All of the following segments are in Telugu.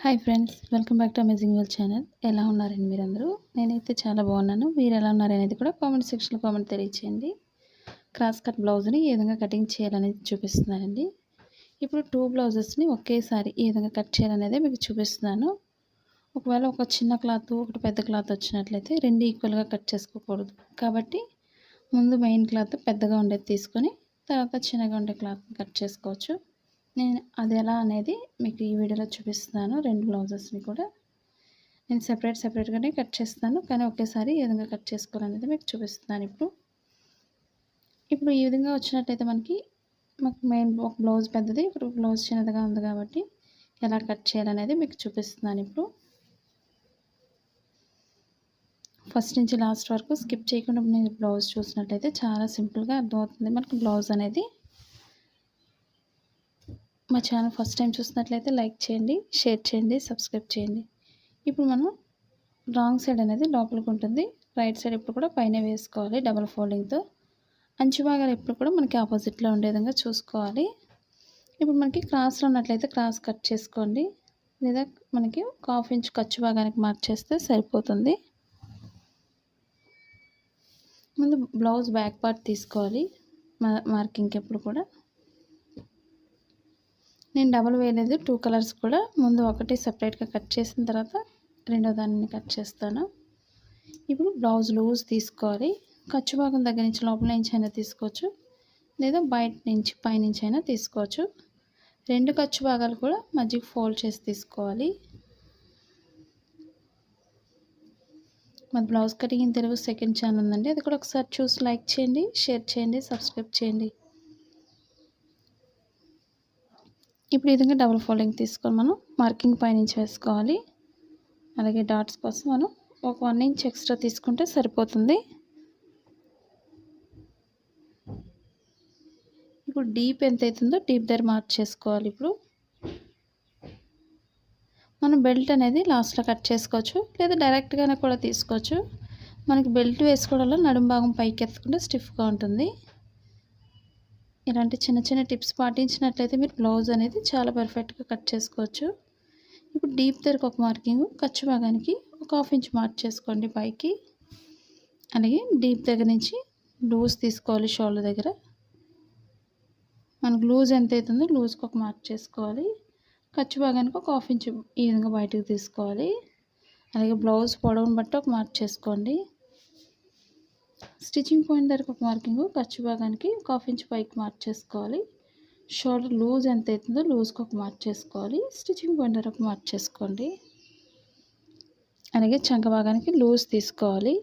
Hi friends, welcome back to amazing world channel. ఎలా ఉన్నారండి మీరందరూ? నేనైతే చాలా బాగున్నాను. మీరు ఎలా ఉన్నారనేది కూడా కామెంట్ సెక్షన్లో కామెంట్ తెలియచేయండి. క్రాస్ కట్ బ్లౌజ్ని ఏ విధంగా కటింగ్ చేయాలనేది చూపిస్తున్నానండి. ఇప్పుడు 2 బ్లౌజెస్ని ఒకేసారి ఏ విధంగా కట్ చేయాలనేది మీకు చూపిస్తున్నాను. ఒకవేళ ఒక చిన్న క్లాత్ ఒకటి పెద్ద క్లాత్ వచ్చినట్లయితే రెండు ఈక్వల్గా కట్ చేసుకోకూడదు. కాబట్టి ముందు మెయిన్ క్లాత్ పెద్దగా ఉండేది తీసుకొని తర్వాత చిన్నగా ఉండే క్లాత్ని కట్ చేసుకోవచ్చు. నేను అది ఎలా అనేది మీకు ఈ వీడియోలో చూపిస్తున్నాను. 2 బ్లౌజెస్ని కూడా నేను సెపరేట్గానే కట్ చేస్తాను, కానీ ఒకేసారి ఏ విధంగా కట్ చేసుకోవాలనేది మీకు చూపిస్తున్నాను. ఇప్పుడు ఈ విధంగా వచ్చినట్లయితే మాకు మెయిన్ ఒక బ్లౌజ్ పెద్దది, ఇప్పుడు బ్లౌజ్ చిన్నదిగా ఉంది కాబట్టి ఎలా కట్ చేయాలనేది మీకు చూపిస్తున్నాను. ఇప్పుడు ఫస్ట్ నుంచి లాస్ట్ వరకు స్కిప్ చేయకుండా నేను బ్లౌజ్ చూసినట్లయితే చాలా సింపుల్గా అర్థమవుతుంది మనకు బ్లౌజ్ అనేది. మా ఛానల్ ఫస్ట్ టైం చూసినట్లయితే లైక్ చేయండి, షేర్ చేయండి, సబ్స్క్రైబ్ చేయండి. ఇప్పుడు మనం రాంగ్ సైడ్ అనేది లోపలికి ఉంటుంది, రైట్ సైడ్ ఎప్పుడు కూడా పైన వేసుకోవాలి డబల్ ఫోల్డింగ్తో. అంచు భాగాలు ఎప్పుడు కూడా మనకి ఆపోజిట్లో ఉండే విధంగా చూసుకోవాలి. ఇప్పుడు మనకి క్రాస్లో ఉన్నట్లయితే క్రాస్ కట్ చేసుకోండి, లేదా మనకి 1/2 ఇంచ్ ఖర్చు భాగానికి మార్చేస్తే సరిపోతుంది. ముందు బ్లౌజ్ బ్యాక్ పార్ట్ తీసుకోవాలి మార్కింగ్కి. ఎప్పుడు కూడా నేను డబల్ వేయలేదు, 2 కలర్స్ కూడా ముందు ఒకటి సపరేట్గా కట్ చేసిన తర్వాత రెండో దాన్ని కట్ చేస్తాను. ఇప్పుడు బ్లౌజ్ లూజ్ తీసుకోవాలి. ఖర్చు భాగం దగ్గర నుంచి లోపల నుంచి అయినా తీసుకోవచ్చు, లేదా బయట నుంచి పైనుంచి అయినా తీసుకోవచ్చు. 2 ఖర్చు భాగాలు కూడా మధ్యకి ఫోల్డ్ చేసి తీసుకోవాలి. మన blouse cutting in Telugu second channel ఉందండి, అది కూడా ఒకసారి చూసి లైక్ చేయండి, షేర్ చేయండి, సబ్స్క్రైబ్ చేయండి. ఇప్పుడు ఈ విధంగా డబుల్ ఫోల్డింగ్ తీసుకొని మనం మార్కింగ్ పైనుంచి వేసుకోవాలి. అలాగే డాట్స్ కోసం మనం ఒక 1 ఇంచ్ ఎక్స్ట్రా తీసుకుంటే సరిపోతుంది. ఇప్పుడు డీప్ ఎంత అవుతుందో డీప్ దగ్గర మార్క్ చేసుకోవాలి. ఇప్పుడు మనం బెల్ట్ అనేది లాస్ట్లో కట్ చేసుకోవచ్చు, లేదా డైరెక్ట్గానే కూడా తీసుకోవచ్చు. మనకి బెల్ట్ వేసుకోవడంలో నడుం భాగం పైకి ఎత్తుకుంటే స్టిఫ్గా ఉంటుంది. ఇలాంటి చిన్న చిన్న టిప్స్ పాటించినట్లయితే మీరు బ్లౌజ్ అనేది చాలా పర్ఫెక్ట్గా కట్ చేసుకోవచ్చు. ఇప్పుడు డీప్ దగ్గరకు ఒక మార్కింగ్, ఖర్చు భాగానికి ఒక 1/2 ఇంచ్ మార్క్ చేసుకోండి పైకి. అలాగే డీప్ దగ్గర నుంచి లూజ్ తీసుకోవాలి. షోల్డర్ దగ్గర మనకు లూజ్ ఎంత అవుతుందో లూజ్కి ఒక మార్క్ చేసుకోవాలి. ఖర్చు భాగానికి ఒక 1/2 ఇంచ్ ఈ విధంగా బయటకు తీసుకోవాలి. అలాగే బ్లౌజ్ పొడవును బట్టి ఒక మార్క్ చేసుకోండి. స్టిచ్చింగ్ పాయింట్ దగ్గరకు ఒక మార్కింగ్, ఖర్చు భాగానికి ఒక 1/2 ఇంచ్ పైకి మార్క్ చేసుకోవాలి. షోల్డర్ లూజ్ ఎంత అవుతుందో లూజ్కి ఒక మార్క్ చేసుకోవాలి. స్టిచ్చింగ్ పాయింట్ దగ్గర ఒక మార్క్ చేసుకోండి. అలాగే చంక భాగానికి లూజ్ తీసుకోవాలి.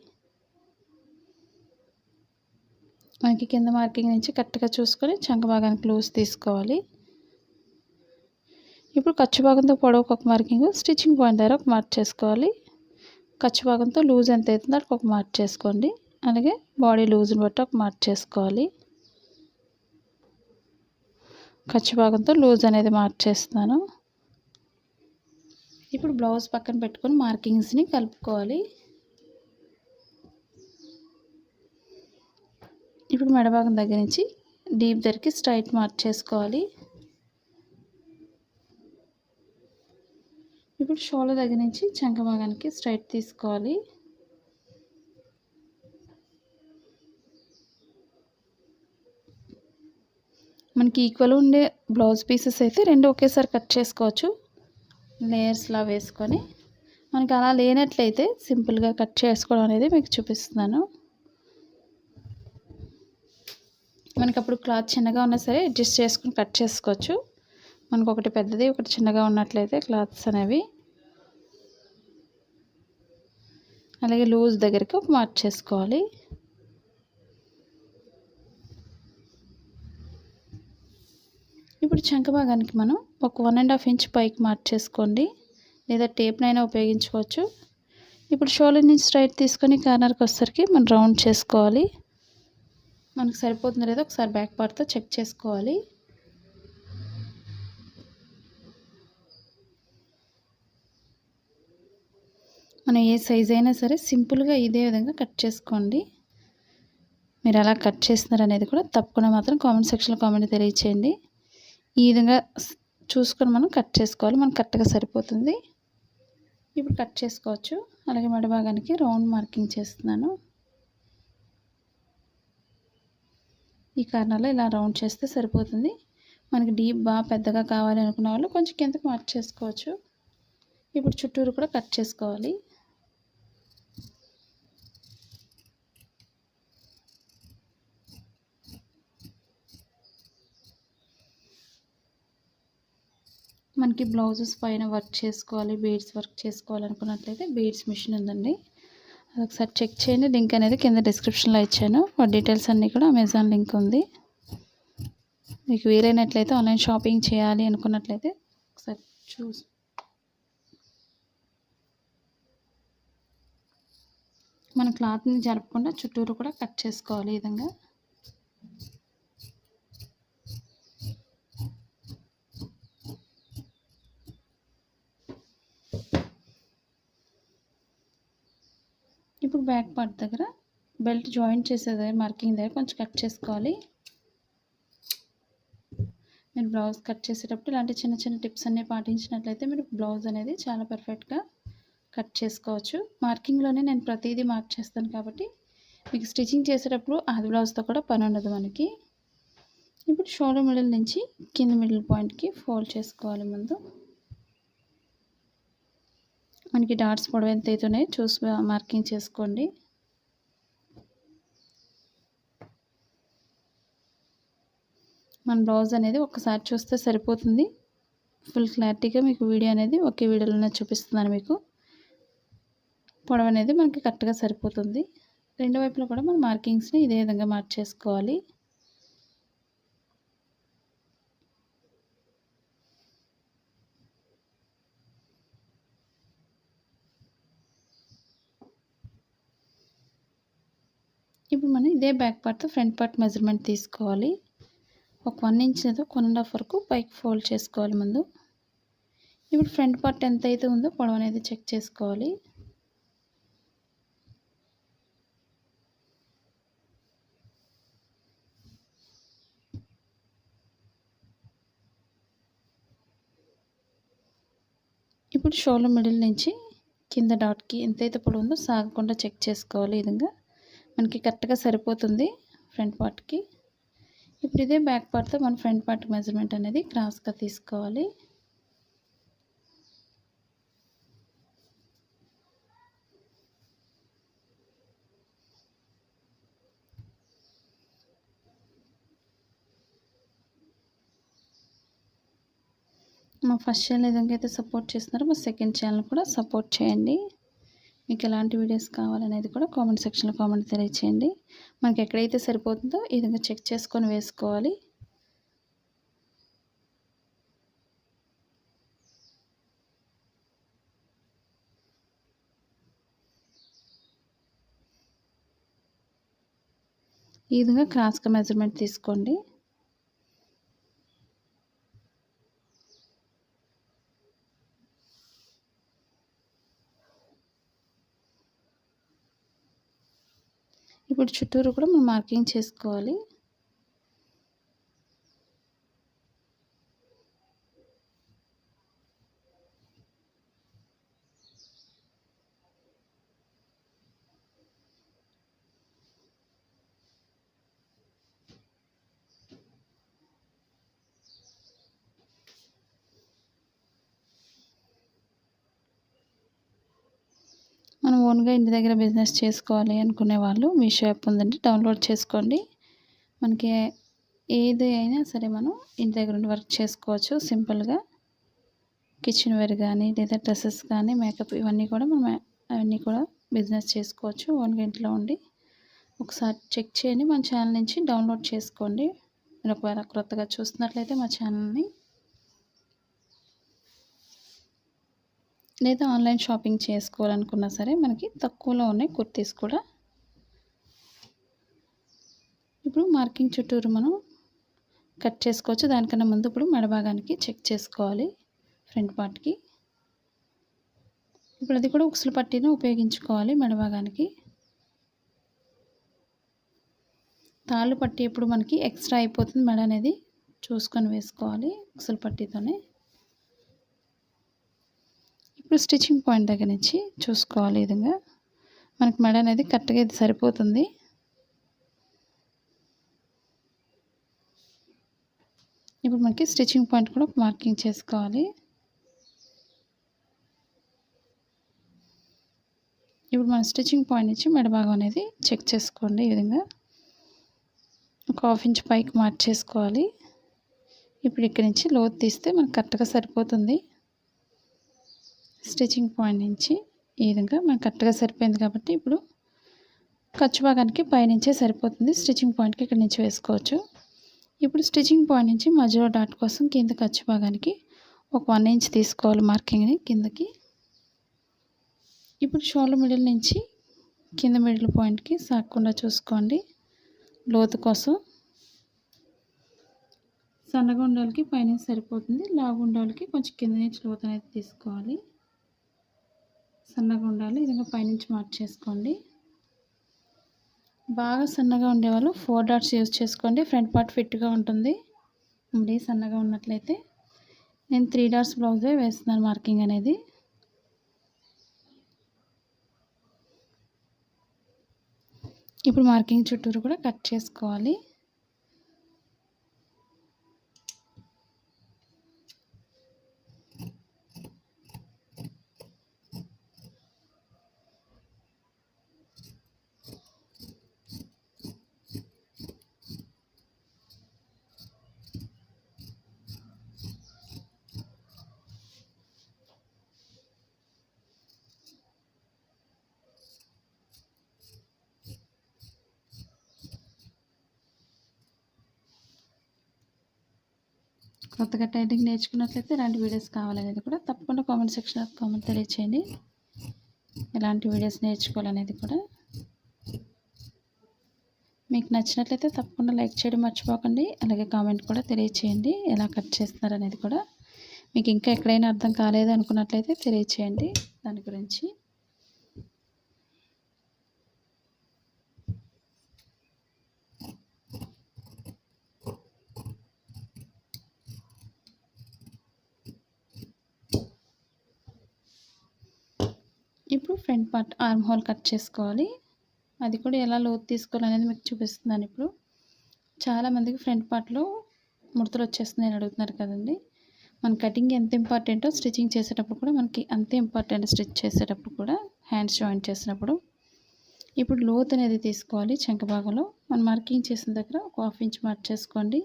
మనకి కింద మార్కింగ్ నుంచి కరెక్ట్గా చూసుకొని చంక భాగానికి లూజ్ తీసుకోవాలి. ఇప్పుడు ఖర్చు భాగంతో పొడవుకు ఒక మార్కింగ్, స్టిచ్చింగ్ పాయింట్ దగ్గర ఒక మార్క్ చేసుకోవాలి. ఖర్చు భాగంతో లూజ్ ఎంత అవుతుందో అక్కడ ఒక మార్క్ చేసుకోండి. అలాగే బాడీ లూజ్ని బట్టి ఒక మార్క్ చేసుకోవాలి. ఖర్చు భాగంతో లూజ్ అనేది మార్క్ చేస్తున్నాను. ఇప్పుడు బ్లౌజ్ పక్కన పెట్టుకొని మార్కింగ్స్ని కలుపుకోవాలి. ఇప్పుడు మెడభాగం దగ్గర నుంచి డీప్ దగ్గరికి స్ట్రైట్ మార్క్ చేసుకోవాలి. ఇప్పుడు షోల్డర్ దగ్గర నుంచి చంక భాగానికి స్ట్రైట్ తీసుకోవాలి. మనకి ఈక్వల్ ఉండే బ్లౌజ్ పీసెస్ అయితే 2 ఒకేసారి కట్ చేసుకోవచ్చు, లేయర్స్లా వేసుకొని. మనకి అలా లేనట్లయితే సింపుల్గా కట్ చేసుకోవడం అనేది మీకు చూపిస్తున్నాను. మనకి అప్పుడు క్లాత్ చిన్నగా ఉన్నా సరే అడ్జస్ట్ చేసుకుని కట్ చేసుకోవచ్చు. మనకు ఒకటి పెద్దది ఒకటి చిన్నగా ఉన్నట్లయితే క్లాత్స్ అనేవి. అలాగే లూజ్ దగ్గరికి ఒక మార్క్ చేసుకోవాలి. ఇప్పుడు చంక భాగానికి మనం ఒక 1.5 ఇంచ్ పైకి మార్క్ చేసుకోండి, లేదా టేప్నైనా ఉపయోగించుకోవచ్చు. ఇప్పుడు షోల్డర్ నుంచి స్ట్రైట్ తీసుకొని కార్నర్కి వచ్చేసరికి మనం రౌండ్ చేసుకోవాలి. మనకు సరిపోతుందో లేదో ఒకసారి బ్యాక్ పార్ట్తో చెక్ చేసుకోవాలి. మనం ఏ సైజ్ అయినా సరే సింపుల్గా ఇదే విధంగా కట్ చేసుకోండి. మీరు ఎలా కట్ చేస్తున్నారు అనేది కూడా తప్పకుండా మాత్రం కామెంట్ సెక్షన్లో కామెంట్ తెలియచేయండి. ఈ విధంగా చూసుకొని మనం కట్ చేసుకోవాలి. మనకు కరెక్ట్గా సరిపోతుంది. ఇప్పుడు కట్ చేసుకోవచ్చు. అలాగే మెడ భాగానికి రౌండ్ మార్కింగ్ చేస్తున్నాను. ఈ కార్నర్లో ఇలా రౌండ్ చేస్తే సరిపోతుంది. మనకి డీప్ బాగా పెద్దగా కావాలి అనుకున్న వాళ్ళు కొంచెం కిందకి మార్క్ చేసుకోవచ్చు. ఇప్పుడు చుట్టూరు కూడా కట్ చేసుకోవాలి. మనకి బ్లౌజెస్ పైన వర్క్ చేసుకోవాలి, బీడ్స్ వర్క్ చేసుకోవాలనుకున్నట్లయితే బీడ్స్ మిషన్ ఉందండి. అది ఒకసారి చెక్ చేయండి. లింక్ అనేది కింద డిస్క్రిప్షన్లో ఇచ్చాను. వాటి డీటెయిల్స్ అన్నీ కూడా అమెజాన్ లింక్ ఉంది. మీకు వీలైనట్లయితే ఆన్లైన్ షాపింగ్ చేయాలి అనుకున్నట్లయితే ఒకసారి మన క్లాత్ని జరపకుండా చుట్టూరు కూడా కట్ చేసుకోవాలి. ఈ విధంగా ఇప్పుడు బ్యాక్ పార్ట్ దగ్గర బెల్ట్ జాయింట్ చేసే దగ్గర మార్కింగ్ దగ్గర కొంచెం కట్ చేసుకోవాలి. మీరు బ్లౌజ్ కట్ చేసేటప్పుడు ఇలాంటి చిన్న చిన్న టిప్స్ అన్నీ పాటించినట్లయితే మీరు బ్లౌజ్ అనేది చాలా పర్ఫెక్ట్గా కట్ చేసుకోవచ్చు. మార్కింగ్లోనే నేను ప్రతిదీ మార్క్ చేస్తాను కాబట్టి మీకు స్టిచ్చింగ్ చేసేటప్పుడు ఆది బ్లౌజ్తో కూడా పని ఉండదు మనకి. ఇప్పుడు షోల్డర్ మిడిల్ నుంచి కింద మిడిల్ పాయింట్కి ఫోల్డ్ చేసుకోవాలి. ముందు మనకి డాట్స్ పొడవు ఎంత అవుతున్నాయి చూసి మార్కింగ్ చేసుకోండి. మన బ్లౌజ్ అనేది ఒక్కసారి చూస్తే సరిపోతుంది. ఫుల్ క్లారిటీగా మీకు వీడియో అనేది ఒకే వీడియోలోనే చూపిస్తున్నాను. మీకు పొడవు అనేది మనకి కరెక్ట్గా సరిపోతుంది. రెండు వైపులా కూడా మన మార్కింగ్స్ని ఇదే విధంగా మార్క్ చేసుకోవాలి. ఇప్పుడు మనం ఇదే బ్యాక్ పార్ట్తో ఫ్రంట్ పార్ట్ మెజర్మెంట్ తీసుకోవాలి. ఒక 1 ఇంచ్ లేదా 1.5 వరకు పైకి ఫోల్డ్ చేసుకోవాలి ముందు. ఇప్పుడు ఫ్రంట్ పార్ట్ ఎంత అయితే ఉందో పొడవు అనేది చెక్ చేసుకోవాలి. ఇప్పుడు షోల్డర్ మిడిల్ నుంచి కింద డాట్కి ఎంతైతే పొడవు ఉందో సాగకుండా చెక్ చేసుకోవాలి. ఈ విధంగా మనకి కరెక్ట్గా సరిపోతుంది ఫ్రంట్ పార్ట్కి. ఇప్పుడు ఇదే బ్యాక్ పార్ట్తో మన ఫ్రంట్ పార్ట్ మెజర్మెంట్ అనేది క్రాస్గా తీసుకోవాలి. మా ఫస్ట్ ఛానల్ ఏదైతే అయితే సపోర్ట్ చేస్తున్నారో మా సెకండ్ ఛానల్ కూడా సపోర్ట్ చేయండి. మీకు ఎలాంటి వీడియోస్ కావాలనేది కూడా కామెంట్ సెక్షన్లో కామెంట్ తెలియచేయండి. మనకి ఎక్కడైతే సరిపోతుందో ఈ విధంగా చెక్ చేసుకొని వేసుకోవాలి. ఈ విధంగా క్రాస్గా మెజర్మెంట్ తీసుకోండి. ఇప్పుడు చుట్టూరు కూడా మనం మార్కింగ్ చేసుకోవాలి. మనం ఓన్గా ఇంటి దగ్గర బిజినెస్ చేసుకోవాలి అనుకునే వాళ్ళు మీషో యాప్ ఉందండి, డౌన్లోడ్ చేసుకోండి. మనకి ఏది అయినా సరే మనం ఇంటి దగ్గర ఉండి వర్క్ చేసుకోవచ్చు సింపుల్గా. కిచెన్ వేర్ కానీ లేదా డ్రెస్సెస్ కానీ మేకప్ ఇవన్నీ కూడా మనం అవన్నీ కూడా బిజినెస్ చేసుకోవచ్చు ఓన్గా ఇంట్లో ఉండి. ఒకసారి చెక్ చేయండి. మన ఛానల్ నుంచి డౌన్లోడ్ చేసుకోండి. మీరు ఒకవేళ క్రొత్తగా చూస్తున్నట్లయితే మా ఛానల్ని, లేదా ఆన్లైన్ షాపింగ్ చేసుకోవాలనుకున్నా సరే మనకి తక్కువలో ఉన్నాయి కుర్తీస్ కూడా. ఇప్పుడు మార్కింగ్ చుట్టూరు మనం కట్ చేసుకోవచ్చు. దానికన్నా ముందు ఇప్పుడు మెడ భాగానికి చెక్ చేసుకోవాలి ఫ్రంట్ పార్ట్కి. ఇప్పుడు అది కూడా ఉక్సులు పట్టీని ఉపయోగించుకోవాలి మెడ భాగానికి. తాళ్ళు పట్టి ఎప్పుడు మనకి ఎక్స్ట్రా అయిపోతుంది మెడ అనేది చూసుకొని వేసుకోవాలి ఉక్సులు పట్టీతోనే. ఇప్పుడు స్టిచ్చింగ్ పాయింట్ దగ్గర నుంచి చూసుకోవాలి. ఈ విధంగా మనకి మెడ అనేది కరెక్ట్గా ఇది సరిపోతుంది. ఇప్పుడు మనకి స్టిచ్చింగ్ పాయింట్ కూడా మార్కింగ్ చేసుకోవాలి. ఇప్పుడు మన స్టిచ్చింగ్ పాయింట్ నుంచి మెడ భాగం అనేది చెక్ చేసుకోండి. ఈ విధంగా ఒక 1/2 ఇంచ్ పైకి మార్చేసుకోవాలి. ఇప్పుడు ఇక్కడి నుంచి లోతు తీస్తే మనకు కరెక్ట్గా సరిపోతుంది. స్టిచ్చింగ్ పాయింట్ నుంచి ఈ విధంగా మనకు కరెక్ట్గా సరిపోయింది కాబట్టి ఇప్పుడు ఖర్చు భాగానికి పైనుంచే సరిపోతుంది. స్టిచ్చింగ్ పాయింట్కి ఇక్కడ నుంచి వేసుకోవచ్చు. ఇప్పుడు స్టిచ్చింగ్ పాయింట్ నుంచి మధ్యలో డాట్ కోసం కింద ఖర్చు భాగానికి ఒక 1 ఇంచ్ తీసుకోవాలి మార్కింగ్ని కిందకి. ఇప్పుడు షోల్డర్ మిడిల్ నుంచి కింద మిడిల్ పాయింట్కి సాగకుండా చూసుకోండి. లోతు కోసం సన్నగా ఉండాలకి పైన సరిపోతుంది, లావు ఉండాలకి కొంచెం కింద నుంచి లోతు అనేది తీసుకోవాలి. సన్నగా ఉండాలి, ఈ విధంగా పైనుంచి మార్చేసుకోండి. బాగా సన్నగా ఉండేవాళ్ళు 4 డాట్స్ యూజ్ చేసుకోండి, ఫ్రంట్ పార్ట్ ఫిట్గా ఉంటుంది. మరీ సన్నగా ఉన్నట్లయితే నేను 3 డాట్స్ బ్లౌజే వేస్తున్నాను మార్కింగ్ అనేది. ఇప్పుడు మార్కింగ్ చుట్టూరు కూడా కట్ చేసుకోవాలి. కొత్తగా టైలరింగ్ నేర్చుకున్నట్లయితే ఎలాంటి వీడియోస్ కావాలనేది కూడా తప్పకుండా కామెంట్ సెక్షన్లో కామెంట్ తెలియచేయండి. ఎలాంటి వీడియోస్ నేర్చుకోవాలనేది కూడా మీకు నచ్చినట్లయితే తప్పకుండా లైక్ చేయడం మర్చిపోకండి. అలాగే కామెంట్ కూడా తెలియచేయండి ఎలా కట్ చేస్తున్నారు అనేది కూడా. మీకు ఇంకా ఎక్కడైనా అర్థం కాలేదు అనుకున్నట్లయితే తెలియచేయండి దాని గురించి. ఇప్పుడు front part arm whole cut చేసుకోవాలి. అది కూడా ఎలా లోతు తీసుకోవాలనేది మీకు చూపిస్తున్నాను. ఇప్పుడు చాలామందికి ఫ్రంట్ పార్ట్లో ముడతలు వచ్చేస్తున్నాయని అడుగుతున్నారు కదండి. మన కటింగ్ ఎంత ఇంపార్టెంటో స్టిచ్చింగ్ చేసేటప్పుడు కూడా మనకి అంతే ఇంపార్టెంట్. స్టిచ్ చేసేటప్పుడు కూడా హ్యాండ్స్ జాయింట్ చేసినప్పుడు ఇప్పుడు లోతు అనేది తీసుకోవాలి. చంక భాగంలో మనం మార్కింగ్ చేసిన దగ్గర ఒక 1/2 ఇంచ్ మార్క్ చేసుకోండి.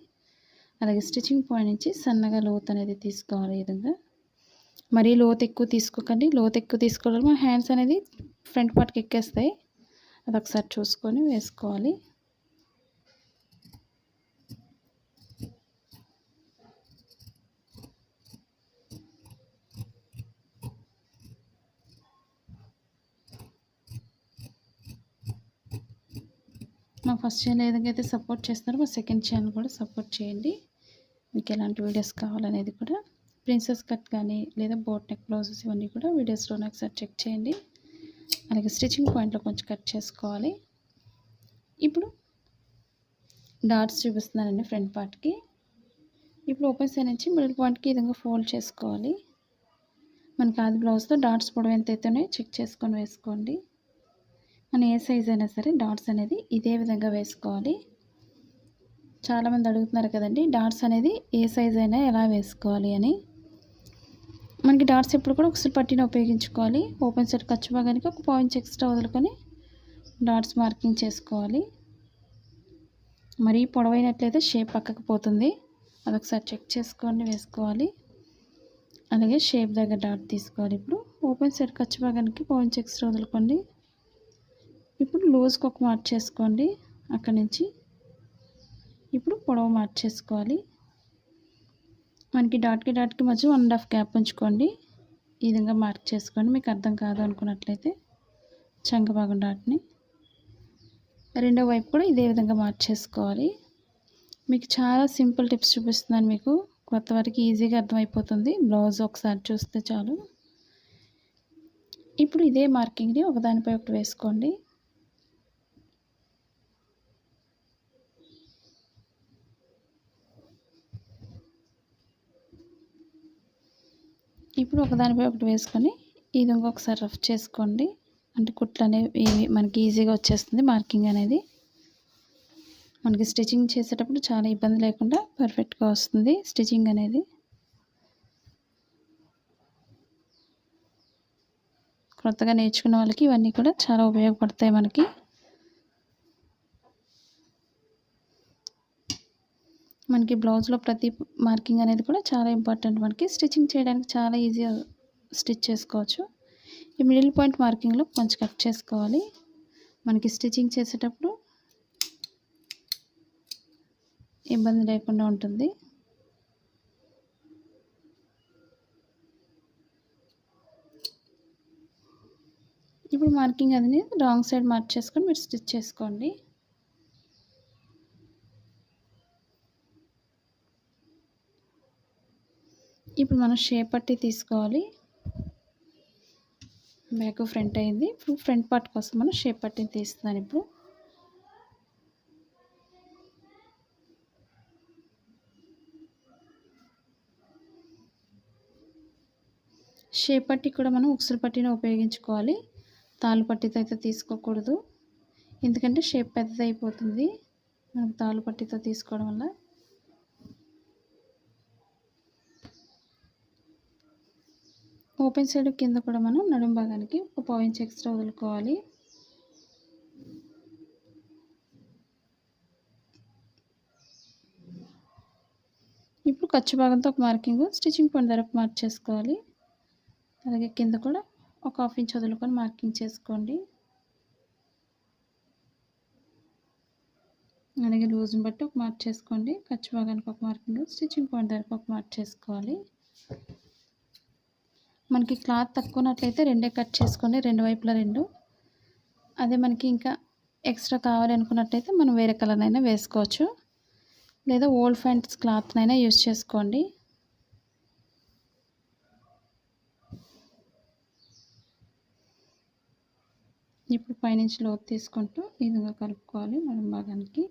అలాగే స్టిచ్చింగ్ పాయింట్ నుంచి సన్నగా లోతు అనేది తీసుకోవాలి. ఈ విధంగా మరీ లోతు ఎక్కువ తీసుకోకండి. లోతు ఎక్కువ తీసుకోవడం మన హ్యాండ్స్ అనేది ఫ్రంట్ పార్ట్కి ఎక్కేస్తాయి. అది ఒకసారి చూసుకొని వేసుకోవాలి. మా ఫస్ట్ ఛానల్ ఏ విధంగా అయితే సపోర్ట్ చేస్తున్నారో మా సెకండ్ ఛానల్ కూడా సపోర్ట్ చేయండి. మీకు ఎలాంటి వీడియోస్ కావాలనేది కూడా ప్రిన్సెస్ కట్ కానీ లేదా బోట్ నెక్ బ్లౌజెస్ ఇవన్నీ కూడా వీడియోస్లో ఒకసారి చెక్ చేయండి. అలాగే స్టిచ్చింగ్ పాయింట్లో కొంచెం కట్ చేసుకోవాలి. ఇప్పుడు డాట్స్ చూపిస్తున్నానండి ఫ్రంట్ పార్ట్కి. ఇప్పుడు ఓపెన్ సైడ్ నుంచి మిడిల్ పాయింట్కి ఈ విధంగా ఫోల్డ్ చేసుకోవాలి. మనకి ఆది బ్లౌజ్తో డాట్స్ పొడవు ఎంత అయితేనే చెక్ చేసుకొని వేసుకోండి. మనం ఏ సైజ్ అయినా సరే డాట్స్ అనేది ఇదే విధంగా వేసుకోవాలి. చాలామంది అడుగుతున్నారు కదండి డాట్స్ అనేది ఏ సైజ్ అయినా ఎలా వేసుకోవాలి అని. మనకి డాట్స్ ఎప్పుడు కూడా ఒకసారి పట్టిన ఉపయోగించుకోవాలి. ఓపెన్ సైడ్ ఖర్చు భాగానికి ఒక 1/2 ఇంచ్ ఎక్స్ట్రా వదులుకొని డాట్స్ మార్కింగ్ చేసుకోవాలి. మరీ పొడవైనట్లయితే షేప్ పక్కకు పోతుంది. అదొకసారి చెక్ చేసుకొని వేసుకోవాలి. అలాగే షేప్ దగ్గర డాట్ తీసుకోవాలి. ఇప్పుడు ఓపెన్ సైడ్ ఖర్చు భాగానికి 1/2 ఇంచ్ ఎక్స్ట్రా వదులుకోండి. ఇప్పుడు లూజ్కి ఒక మార్క్ చేసుకోండి. అక్కడి నుంచి ఇప్పుడు పొడవు మార్చేసుకోవాలి. మనకి డాట్కి మధ్య 1.5 గ్యాప్ ఉంచుకోండి. ఈ విధంగా మార్క్ చేసుకోండి. మీకు అర్థం కాదు అనుకున్నట్లయితే చంక భాగం డాట్ని రెండో వైపు కూడా ఇదే విధంగా మార్చేసుకోవాలి. మీకు చాలా సింపుల్ టిప్స్ చూపిస్తున్నాను. మీకు కొత్త వారికి ఈజీగా అర్థమైపోతుంది. బ్లౌజ్ ఒకసారి చూస్తే చాలు. ఇప్పుడు ఇదే మార్కింగ్ని ఒకదానిపై ఒకటి వేసుకోండి. ఇప్పుడు ఒకదానిపై ఒకటి వేసుకొని ఈ విధంగా ఒకసారి రఫ్ చేసుకోండి. అంటే కుట్లు అనేవి మనకి ఈజీగా వచ్చేస్తుంది మార్కింగ్ అనేది. మనకి స్టిచ్చింగ్ చేసేటప్పుడు చాలా ఇబ్బంది లేకుండా పర్ఫెక్ట్గా వస్తుంది స్టిచ్చింగ్ అనేది. కొత్తగా నేర్చుకున్న వాళ్ళకి ఇవన్నీ కూడా చాలా ఉపయోగపడతాయి మనకి. మనకి బ్లౌజ్లో ప్రతి మార్కింగ్ అనేది కూడా చాలా ఇంపార్టెంట్. మనకి స్టిచ్చింగ్ చేయడానికి చాలా ఈజీగా స్టిచ్ చేసుకోవచ్చు. ఈ మిడిల్ పాయింట్ మార్కింగ్లో కొంచెం కట్ చేసుకోవాలి. మనకి స్టిచ్చింగ్ చేసేటప్పుడు ఇబ్బంది లేకుండా ఉంటుంది. ఇప్పుడు మార్కింగ్ అది రాంగ్ సైడ్ మార్క్ చేసుకొని మీరు స్టిచ్ చేసుకోండి. ఇప్పుడు మనం షేప్ పట్టి తీసుకోవాలి. బ్యాక్ ఫ్రంట్ అయింది. ఇప్పుడు ఫ్రంట్ పార్ట్ కోసం మనం షేప్ పట్టిని తీస్తున్నాను. ఇప్పుడు షేప్ పట్టి కూడా మనం ఉక్సులు పట్టిని ఉపయోగించుకోవాలి. తాళ్ళు పట్టితో అయితే తీసుకోకూడదు. ఎందుకంటే షేప్ పెద్దది అయిపోతుంది మనం తాళ్ళు పట్టితో తీసుకోవడం వల్ల. ఓపెన్ సైడ్ కింద కూడా మనం నడుము భాగానికి ఒక 1/4 ఇంచ్ ఎక్స్ట్రా వదులుకోవాలి. ఇప్పుడు ఖర్చు భాగంతో ఒక మార్కింగ్ స్టిచ్చింగ్ పాయింట్ దగ్గర మార్క్ చేసుకోవాలి. అలాగే కింద కూడా ఒక 1/2 ఇంచ్ వదులుకొని మార్కింగ్ చేసుకోండి. అలాగే లూజ్ని బట్టి ఒక మార్క్ చేసుకోండి. ఖర్చు భాగానికి ఒక మార్కింగ్, స్టిచ్చింగ్ పాయింట్ దగ్గర ఒక మార్క్ చేసుకోవాలి. మనకి క్లాత్ తక్కువ ఉన్నట్లయితే రెండే కట్ చేసుకోండి, రెండు వైపులా రెండు. అదే మనకి ఇంకా ఎక్స్ట్రా కావాలి అనుకున్నట్లయితే మనం వేరే కలర్నైనా వేసుకోవచ్చు, లేదా ఓల్డ్ ఫ్యాంట్స్ క్లాత్నైనా యూజ్ చేసుకోండి. ఇప్పుడు పైనుంచి లోతు తీసుకుంటూ ఈ విధంగా కలుపుకోవాలి నడుము భాగానికి.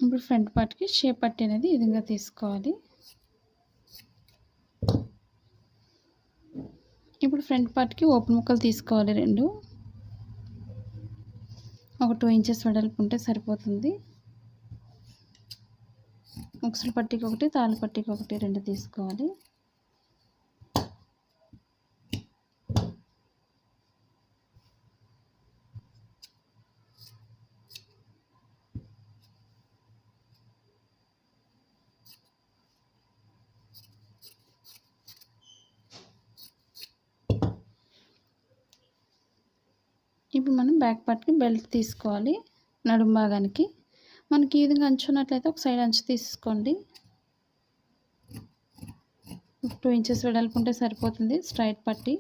ఇప్పుడు ఫ్రంట్ పార్ట్కి షేప్ పట్టి అనేది ఈ విధంగా తీసుకోవాలి. ఇప్పుడు ఫ్రంట్ పార్ట్కి ఓపెన్ ముక్కలు తీసుకోవాలి రెండు. ఒక 2 ఇంచెస్ వెడల్పు ఉంటే సరిపోతుంది. ఉక్సులు పట్టీకి ఒకటి, తాళ్ళు పట్టీకి ఒకటి, రెండు తీసుకోవాలి. ఇప్పుడు మనం బ్యాక్ పార్ట్కి బెల్ట్ తీసుకోవాలి. నడుము భాగానికి మనకి ఈ విధంగా అంచు ఉన్నట్లయితే ఒక సైడ్ అంచు తీసుకోండి. 2 ఇంచెస్ వెడల్పు ఉంటే సరిపోతుంది స్ట్రైట్ పట్టి.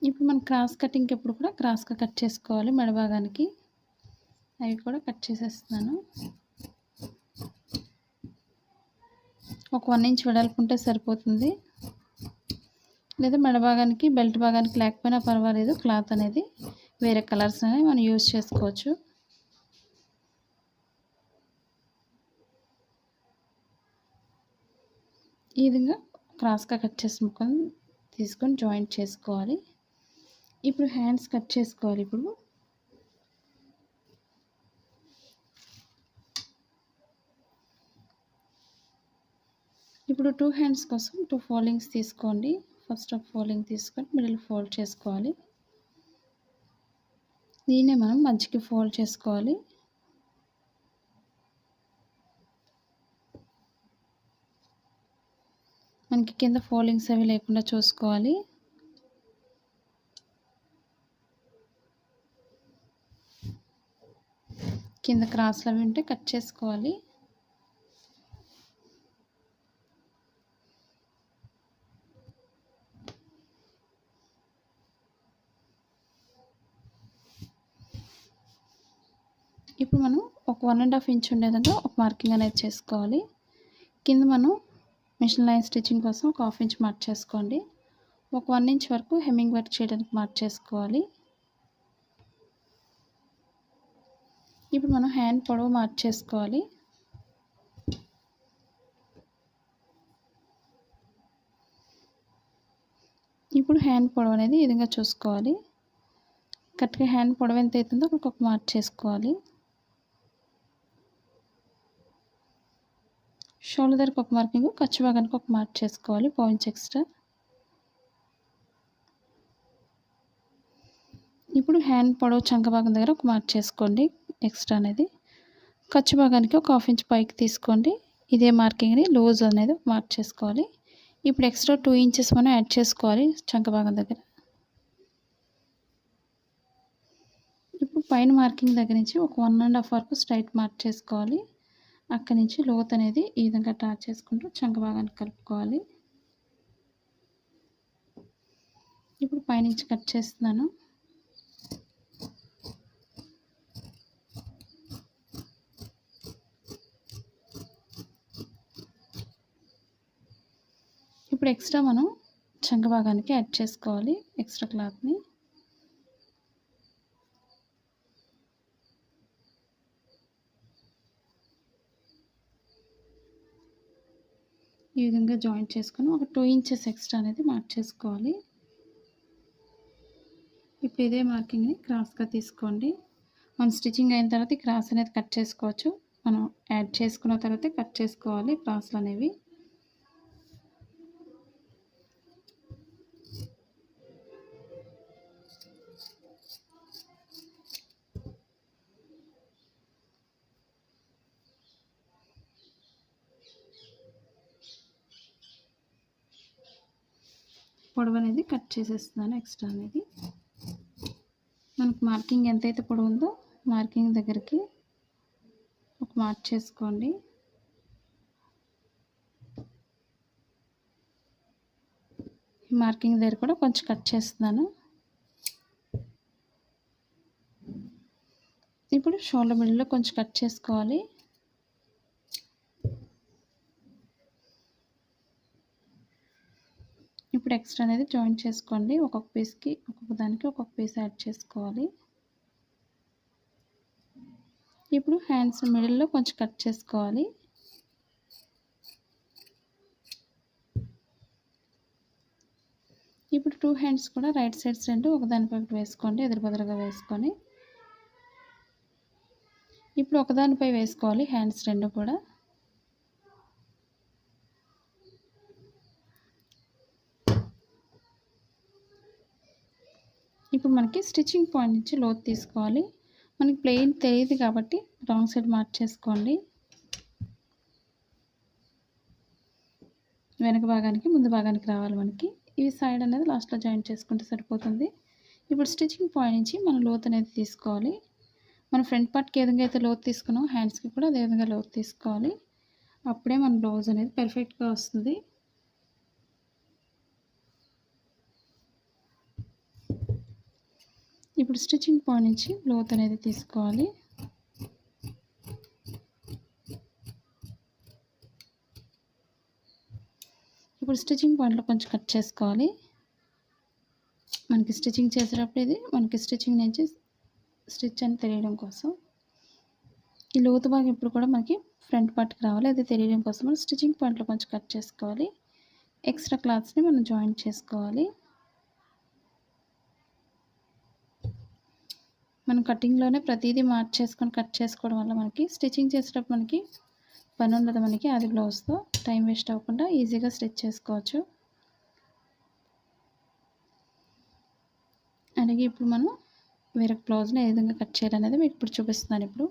ఇప్పుడు మనం క్రాస్ కటింగ్కి ఎప్పుడు కూడా క్రాస్గా కట్ చేసుకోవాలి. మెడ భాగానికి అవి కూడా కట్ చేసేస్తున్నాను. ఒక 1 ఇంచ్ వెడల్పు ఉంటే సరిపోతుంది, లేదా మెడ భాగానికి బెల్ట్ భాగానికి లేకపోయినా పర్వాలేదు. క్లాత్ అనేది వేరే కలర్స్ అనేవి మనం యూజ్ చేసుకోవచ్చు. ఈ విధంగా క్రాస్గా కట్ చేసిన ముక్కలు తీసుకొని జాయింట్ చేసుకోవాలి. ఇప్పుడు హ్యాండ్స్ కట్ చేసుకోవాలి. ఇప్పుడు 2 హ్యాండ్స్ కోసం 2 ఫోల్డింగ్స్ తీసుకోండి. ఫస్ట్ ఒక ఫోల్డింగ్ తీసుకొని మిడిల్ ఫోల్డ్ చేసుకోవాలి. దీన్నే మనం మధ్యకి ఫోల్డ్ చేసుకోవాలి. మనకి కింద ఫోల్డింగ్స్ అవి లేకుండా చూసుకోవాలి. కింద క్రాస్లు అవి ఉంటే కట్ చేసుకోవాలి. ఇప్పుడు మనం ఒక 1.5 ఇంచ్ ఉండే విధంగా ఒక మార్కింగ్ అనేది చేసుకోవాలి. కింద మనం మిషన్ లైన్ స్టిచ్చింగ్ కోసం ఒక 1/2 ఇంచ్ మార్క్ చేసుకోండి. ఒక 1 ఇంచ్ వరకు హెమ్మింగ్ వర్క్ చేయడానికి మార్క్ చేసుకోవాలి. ఇప్పుడు మనం హ్యాండ్ పొడవు మార్క్ చేసుకోవాలి. ఇప్పుడు హ్యాండ్ పొడవు అనేది ఈ విధంగా చూసుకోవాలి. కరెక్ట్గా హ్యాండ్ పొడవు ఎంత అవుతుందో ఒక మార్క్ చేసుకోవాలి. షోల్డర్ దగ్గరకు ఒక మార్కింగ్, ఖర్చు భాగానికి ఒక మార్క్ చేసుకోవాలి 1/4 ఇంచ్ ఎక్స్ట్రా. ఇప్పుడు హ్యాండ్ పొడవు చంక భాగం దగ్గర ఒక మార్క్ చేసుకోండి ఎక్స్ట్రా అనేది. ఖర్చు భాగానికి ఒక 1/2 ఇంచ్ పైకి తీసుకోండి. ఇదే మార్కింగ్ని లూజ్ అనేది మార్క్ చేసుకోవాలి. ఇప్పుడు ఎక్స్ట్రా 2 ఇంచెస్ మనం యాడ్ చేసుకోవాలి చంక భాగం దగ్గర. ఇప్పుడు పైన మార్కింగ్ దగ్గర నుంచి ఒక 1.5 వరకు స్ట్రైట్ మార్క్ చేసుకోవాలి. అక్కడి నుంచి లోత్ అనేది ఈ విధంగా డ్రా చేసుకుంటూ చంక భాగాన్ని కలుపుకోవాలి. ఇప్పుడు పైనుంచి కట్ చేస్తున్నాను. ఇప్పుడు ఎక్స్ట్రా మనం చంక భాగానికి యాడ్ చేసుకోవాలి ఎక్స్ట్రా క్లాత్ని. ఈ విధంగా జాయింట్ చేసుకొని ఒక 2 ఇంచెస్ ఎక్స్ట్రా అనేది మార్క్ చేసుకోవాలి. ఇప్పుడు ఇదే మార్కింగ్ని క్రాస్గా తీసుకోండి. మనం స్టిచ్చింగ్ అయిన తర్వాత ఈ క్రాస్ అనేది కట్ చేసుకోవచ్చు. మనం యాడ్ చేసుకున్న తర్వాత కట్ చేసుకోవాలి క్రాస్లు అనేవి. పొడవు అనేది కట్ చేసేస్తున్నాను ఎక్స్ట్రా అనేది. మనకు మార్కింగ్ ఎంతైతే పొడవు ఉందో మార్కింగ్ దగ్గరికి ఒక మార్క్ చేసుకోండి. ఈ మార్కింగ్ దగ్గర కూడా కొంచెం కట్ చేస్తున్నాను. ఇప్పుడు షోల్డర్ మిడిల్లో కొంచెం కట్ చేసుకోవాలి. ఇప్పుడు ఎక్స్ట్రా అనేది జాయింట్ చేసుకోండి. ఒక్కొక్క పీస్కి ఒక్కొక్క దానికి ఒక్కొక్క పీస్ యాడ్ చేసుకోవాలి. ఇప్పుడు హ్యాండ్స్ మిడిల్లో కొంచెం కట్ చేసుకోవాలి. ఇప్పుడు 2 హ్యాండ్స్ కూడా రైట్ సైడ్స్ రెండు ఒకదానిపై వేసుకోండి, ఎదురుబెదురుగా వేసుకొని. ఇప్పుడు ఒకదానిపై వేసుకోవాలి హ్యాండ్స్ రెండు కూడా. ఇప్పుడు మనకి స్టిచ్చింగ్ పాయింట్ నుంచి లోతు తీసుకోవాలి. మనకి ప్లెయిన్ తెలియదు కాబట్టి రాంగ్ సైడ్ మార్క్ చేసుకోండి. వెనక భాగానికి ముందు భాగానికి రావాలి మనకి. ఈ సైడ్ అనేది లాస్ట్లో జాయింట్ చేసుకుంటే సరిపోతుంది. ఇప్పుడు స్టిచ్చింగ్ పాయింట్ నుంచి మనం లోతు అనేది తీసుకోవాలి. మన ఫ్రంట్ పార్ట్కి ఏ విధంగా అయితే లోతు తీసుకున్నాం హ్యాండ్స్కి కూడా అదే విధంగా లోతు తీసుకోవాలి. అప్పుడే మన బ్లౌజ్ అనేది పర్ఫెక్ట్గా వస్తుంది. ఇప్పుడు స్టిచ్చింగ్ పాయింట్ నుంచి లోతు అనేది తీసుకోవాలి. ఇప్పుడు స్టిచ్చింగ్ పాయింట్లో కొంచెం కట్ చేసుకోవాలి. మనకి స్టిచ్చింగ్ చేసేటప్పుడు ఇది మనకి స్టిచ్చింగ్ నుంచి స్టిచ్ అని తెలియడం కోసం. ఈ లోతు భాగం ఇప్పుడు కూడా మనకి ఫ్రంట్ పార్ట్కి రావాలి, అది తెలియడం కోసం మనం స్టిచ్చింగ్ పాయింట్లో కొంచెం కట్ చేసుకోవాలి. ఎక్స్ట్రా క్లాత్స్ని మనం జాయింట్ చేసుకోవాలి. మనం కటింగ్లోనే ప్రతిదీ మార్క్ చేసుకొని కట్ చేసుకోవడం వల్ల మనకి స్టిచ్చింగ్ చేసేటప్పుడు మనకి పని ఉండదు. మనకి అది బ్లౌజ్తో టైం వేస్ట్ అవ్వకుండా ఈజీగా స్టిచ్ చేసుకోవచ్చు. అలాగే ఇప్పుడు మనం వేరే బ్లౌజ్ని ఏ విధంగా కట్ చేయాలనేది మీకు ఇప్పుడు చూపిస్తున్నాను.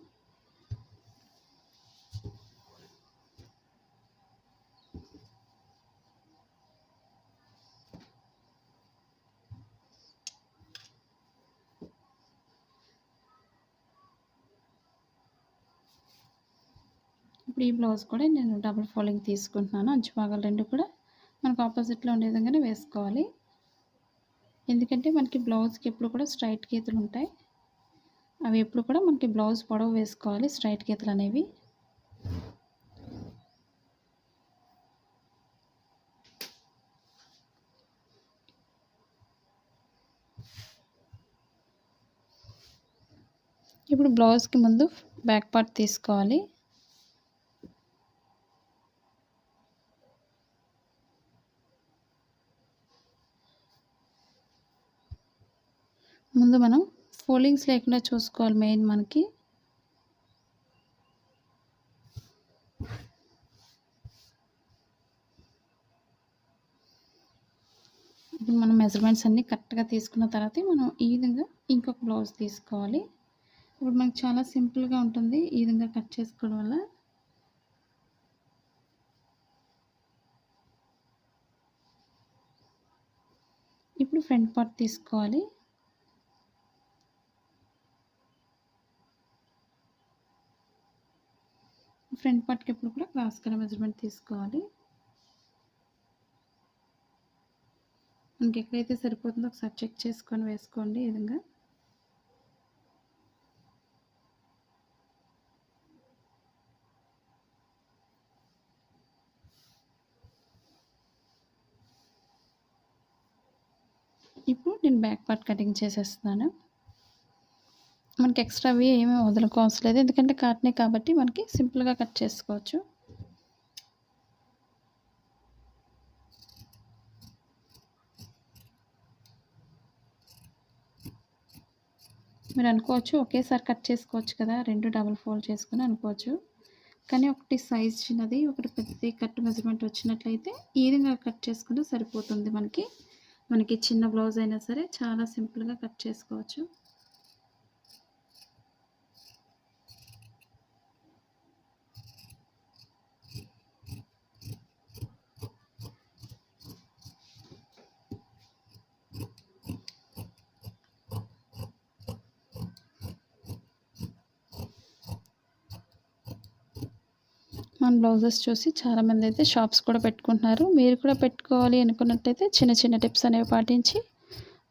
ఇప్పుడు ఈ బ్లౌజ్ కూడా నేను డబుల్ ఫోల్డింగ్ తీసుకుంటున్నాను. అంచు భాగాలు రెండు కూడా మనకు ఆపోజిట్లో ఉండే విధంగానే వేసుకోవాలి. ఎందుకంటే మనకి బ్లౌజ్కి ఎప్పుడు కూడా స్ట్రైట్ గీతలు ఉంటాయి. అవి ఎప్పుడు కూడా మనకి బ్లౌజ్ పొడవు వేసుకోవాలి, స్ట్రైట్ గీతలు అనేవి. ఇప్పుడు బ్లౌజ్కి ముందు బ్యాక్ పార్ట్ తీసుకోవాలి. ముందు మనం ఫోల్డింగ్స్ లేకుండా చూసుకోవాలి మెయిన్ మనకి. ఇప్పుడు మనం మెజర్మెంట్స్ అన్నీ కరెక్ట్గా తీసుకున్న తర్వాత మనం ఈ విధంగా ఇంకొక బ్లౌజ్ తీసుకోవాలి. ఇప్పుడు మనకు చాలా సింపుల్గా ఉంటుంది ఈ విధంగా కట్ చేసుకోవడం వల్ల. ఇప్పుడు ఫ్రంట్ పార్ట్ తీసుకోవాలి. ఫ్రంట్ పార్ట్కి ఎప్పుడు కూడా క్రాస్ కలర్ మెజర్మెంట్ తీసుకోవాలి. మనకి ఎక్కడైతే సరిపోతుందో ఒకసారి చెక్ చేసుకొని వేసుకోండి ఈ విధంగా. ఇప్పుడు నేను బ్యాక్ పార్ట్ కటింగ్ చేసేస్తున్నాను. మనకి ఎక్స్ట్రావి ఏమీ వదులుకోవాల్సిన లేదు, ఎందుకంటే కాటనే కాబట్టి మనకి సింపుల్గా కట్ చేసుకోవచ్చు. మీరు అనుకోవచ్చు ఒకేసారి కట్ చేసుకోవచ్చు కదా, రెండు డబుల్ ఫోల్డ్ చేసుకుని అనుకోవచ్చు. కానీ ఒకటి సైజ్ చిన్నది, ఒకటి పెద్దది కట్ మెజర్మెంట్ వచ్చినట్లయితే ఈ విధంగా కట్ చేసుకుంటే సరిపోతుంది. మనకి చిన్న బ్లౌజ్ అయినా సరే చాలా సింపుల్గా కట్ చేసుకోవచ్చు. మన బ్లౌజెస్ చూసి చాలామంది అయితే షాప్స్ కూడా పెట్టుకుంటున్నారు. మీరు కూడా పెట్టుకోవాలి అనుకున్నట్లయితే చిన్న చిన్న టిప్స్ అనేవి పాటించి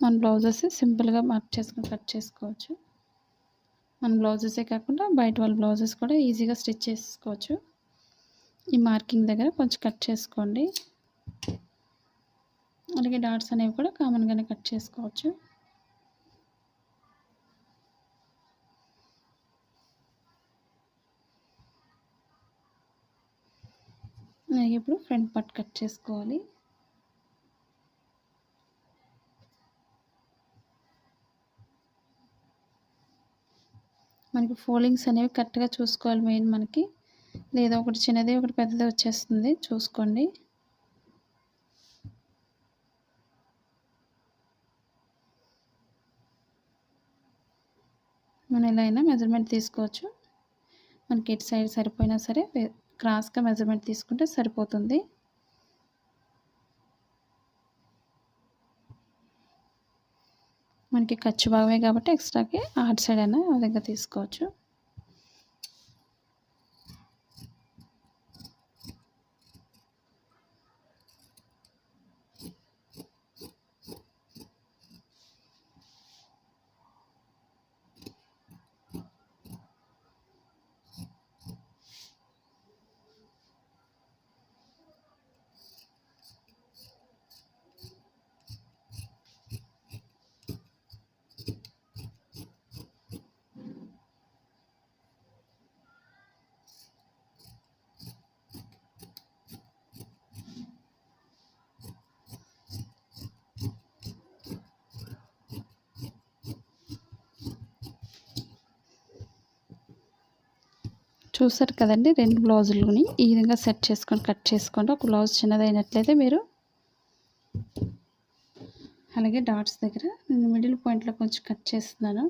మన బ్లౌజెస్ సింపుల్గా మార్క్ చేసుకొని కట్ చేసుకోవచ్చు. మన బ్లౌజెసే కాకుండా బయట వాళ్ళ బ్లౌజెస్ కూడా ఈజీగా స్టిచ్ చేసుకోవచ్చు. ఈ మార్కింగ్ దగ్గర కొంచెం కట్ చేసుకోండి. అలాగే డాట్స్ అనేవి కూడా కామన్గానే కట్ చేసుకోవచ్చు. అలాగే ఇప్పుడు ఫ్రంట్ పార్ట్ కట్ చేసుకోవాలి. మనకి ఫోల్డింగ్స్ అనేవి కరెక్ట్గా చూసుకోవాలి మెయిన్ మనకి, లేదా ఒకటి చిన్నది ఒకటి పెద్దది వచ్చేస్తుంది చూసుకోండి. మనం ఎలా అయినా మెజర్మెంట్ తీసుకోవచ్చు. మనకి ఎటు సైడ్ సరిపోయినా సరే క్రాస్గా మెజర్మెంట్ తీసుకుంటే సరిపోతుంది. మనకి ఖర్చు భాగమే కాబట్టి ఎక్స్ట్రాకి అటు సైడ్ అయినా ఆ విధంగా తీసుకోవచ్చు. చూసారు కదండి, రెండు బ్లౌజులని ఈ విధంగా సెట్ చేసుకొని కట్ చేసుకోండి. ఒక బ్లౌజ్ చిన్నదైనట్లయితే మీరు అలాగే డాట్స్ దగ్గర నేను మిడిల్ పాయింట్లో కొంచెం కట్ చేస్తున్నాను.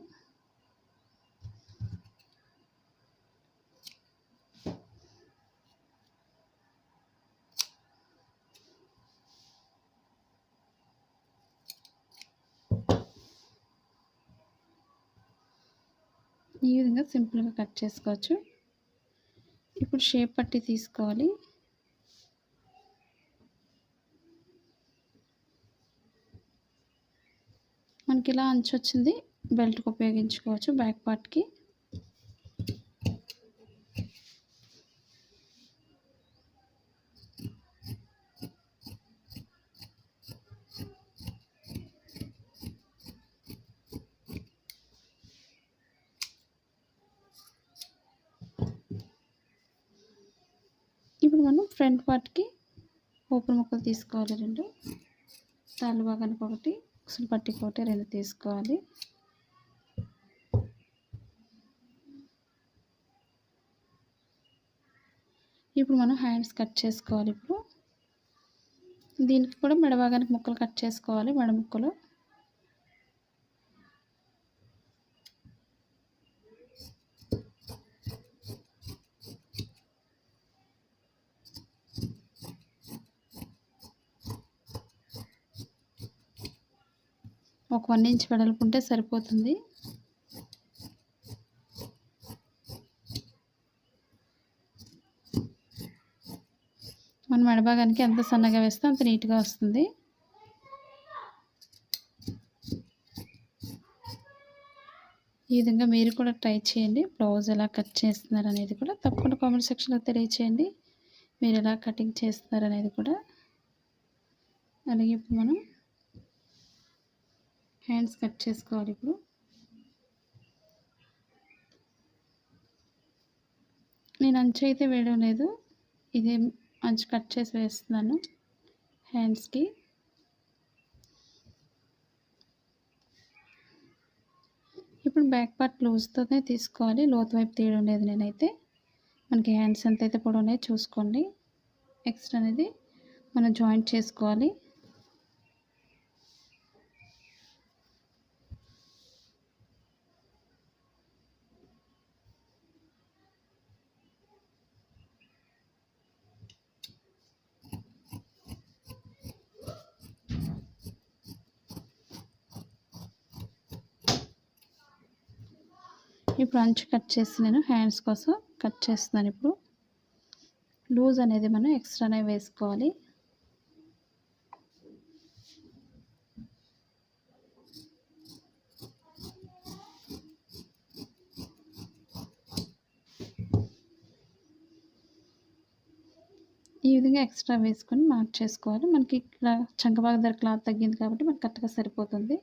ఈ విధంగా సింపుల్గా కట్ చేసుకోవచ్చు. ఇప్పుడు షేప్ పట్టి తీసుకోవాలి. మనకి ఇలా అంచు వచ్చింది, బెల్ట్కి ఉపయోగించుకోవచ్చు బ్యాక్ పార్ట్కి. ఇప్పుడు మనం ఫ్రంట్ పార్ట్కి ఓపెన్ ముక్కలు తీసుకోవాలి 2. తాళ్ళు భాగానికి ఒకటి, ఉక్సులు పట్టికి ఒకటి 2 తీసుకోవాలి. ఇప్పుడు మనం హ్యాండ్స్ కట్ చేసుకోవాలి. ఇప్పుడు దీనికి కూడా మెడ భాగానికి ముక్కలు కట్ చేసుకోవాలి. మెడ ముక్కలు ఒక 1 ఇంచ్ వెడల్పు ఉంటే సరిపోతుంది. మనం మెడ భాగానికి ఎంత సన్నగా వేస్తే అంత నీట్గా వస్తుంది. ఈ విధంగా మీరు కూడా ట్రై చేయండి. బ్లౌజ్ ఎలా కట్ చేస్తున్నారు అనేది కూడా తప్పకుండా కామెంట్ సెక్షన్లో తెలియచేయండి. మీరు ఎలా కటింగ్ చేస్తున్నారు అనేది కూడా. అలాగే ఇప్పుడు మనం హ్యాండ్స్ కట్ చేసుకోవాలి. ఇప్పుడు నేను అంచు అయితే వేయడం లేదు, ఇదే అంచు కట్ చేసి వేస్తున్నాను హ్యాండ్స్కి. ఇప్పుడు బ్యాక్ పార్ట్ లూజ్తోనే తీసుకోవాలి, లోతు వైపు తీయడం లేదు నేనైతే. మనకి హ్యాండ్స్ ఎంత అయితే పొడవు ఉన్నాయో చూసుకోండి. ఎక్స్ట్రా అనేది మనం జాయింట్ చేసుకోవాలి. ఇప్పుడు అంచు కట్ చేసి నేను హ్యాండ్స్ కోసం కట్ చేస్తున్నాను. ఇప్పుడు లూజ్ అనేది మనం ఎక్స్ట్రానే వేసుకోవాలి. ఈ విధంగా ఎక్స్ట్రా వేసుకొని మార్క్ చేసుకోవాలి. మనకి ఇక్కడ చంక భాగం దగ్గర క్లాత్ తగ్గింది కాబట్టి మనకు కరెక్ట్గా సరిపోతుంది.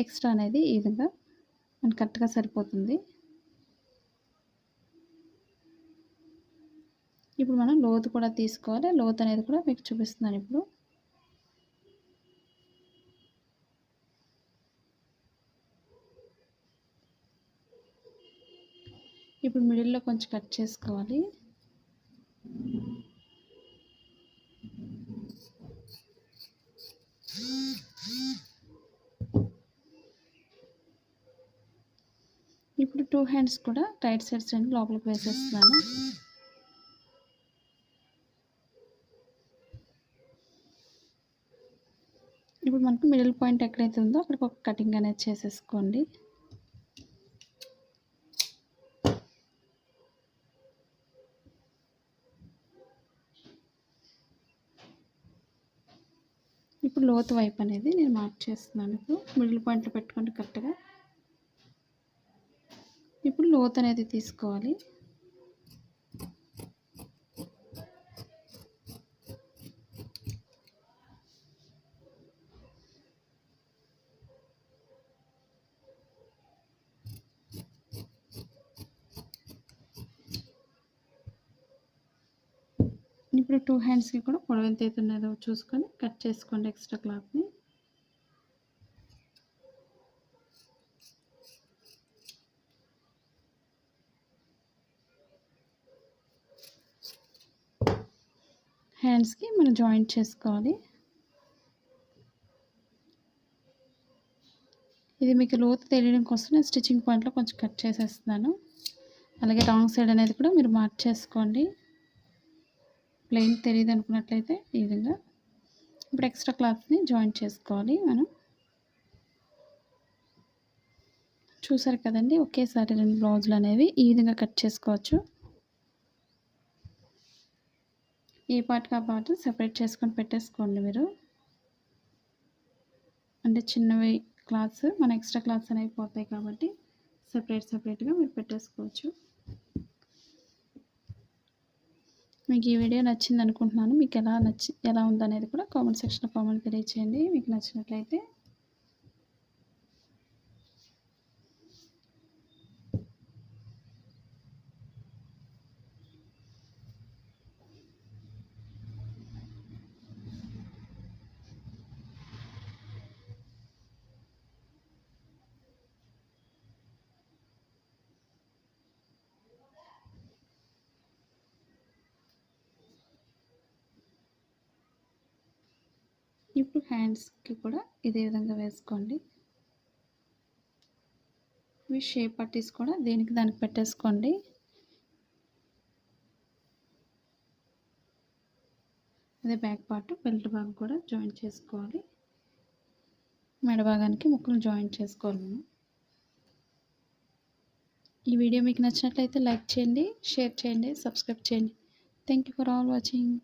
ఎక్స్ట్రా అనేది ఈ విధంగా మనకు కరెక్ట్గా సరిపోతుంది. ఇప్పుడు మనం లోతు కూడా తీసుకోవాలి. లోతు అనేది కూడా మీకు చూపిస్తున్నాను ఇప్పుడు. ఇప్పుడు మిడిల్లో కొంచెం కట్ చేసుకోవాలి. ఇప్పుడు 2 హ్యాండ్స్ కూడా రైట్ సైడ్స్ రెండు లోపలికి వేసేస్తున్నాను. ఇప్పుడు మనకు మిడిల్ పాయింట్ ఎక్కడైతే ఉందో అక్కడికి ఒక కటింగ్ అనేది చేసేసుకోండి. ఇప్పుడు లోతు వైపు అనేది నేను మార్క్ చేస్తున్నాను. ఇప్పుడు మిడిల్ పాయింట్లో పెట్టుకోండి కరెక్ట్గా. ఇప్పుడు లోతు అనేది తీసుకోవాలి. ఇప్పుడు 2 హ్యాండ్స్కి కూడా పొడవు ఎంత అయితే ఉన్నదో చూసుకొని కట్ చేసుకోండి ఎక్స్ట్రా క్లాత్ని. హ్యాండ్స్కి మనం జాయింట్ చేసుకోవాలి. ఇది మీకు లోతు తెలియడం కోసం నేను స్టిచ్చింగ్ పాయింట్లో కొంచెం కట్ చేసేస్తున్నాను. అలాగే రాంగ్ సైడ్ అనేది కూడా మీరు మార్క్ చేసుకోండి. ప్లెయిన్ తెలియదు అనుకున్నట్లయితే ఈ విధంగా. ఇప్పుడు ఎక్స్ట్రా క్లాత్ని జాయింట్ చేసుకోవాలి మనం. చూసారు కదండి, ఒకేసారి 2 బ్లౌజులు అనేవి ఈ విధంగా కట్ చేసుకోవచ్చు. ఏ పార్ట్కి ఆ పార్ట్ సెపరేట్ చేసుకొని పెట్టేసుకోండి మీరు. అంటే చిన్నవి క్లాత్స్ మన ఎక్స్ట్రా క్లాత్స్ అనేవి పోతాయి కాబట్టి సపరేట్గా మీరు పెట్టేసుకోవచ్చు. మీకు ఈ వీడియో నచ్చింది అనుకుంటున్నాను. మీకు ఎలా ఉందనేది కూడా కామెంట్ సెక్షన్లో కామెంట్ తెలియచేయండి. మీకు నచ్చినట్లయితే ఇప్పుడు హ్యాండ్స్కి కూడా ఇదే విధంగా వేసుకోండి. ఇవి షేప్ పట్టీస్ కూడా దానికి పెట్టేసుకోండి. అదే బ్యాక్ పార్ట్ బెల్ట్ భాగం కూడా జాయింట్ చేసుకోవాలి. మెడ భాగానికి ముక్కలు జాయింట్ చేసుకోవాలి మనం. ఈ వీడియో మీకు నచ్చినట్లయితే లైక్ చేయండి, షేర్ చేయండి, సబ్స్క్రైబ్ చేయండి. Thank you for all watching.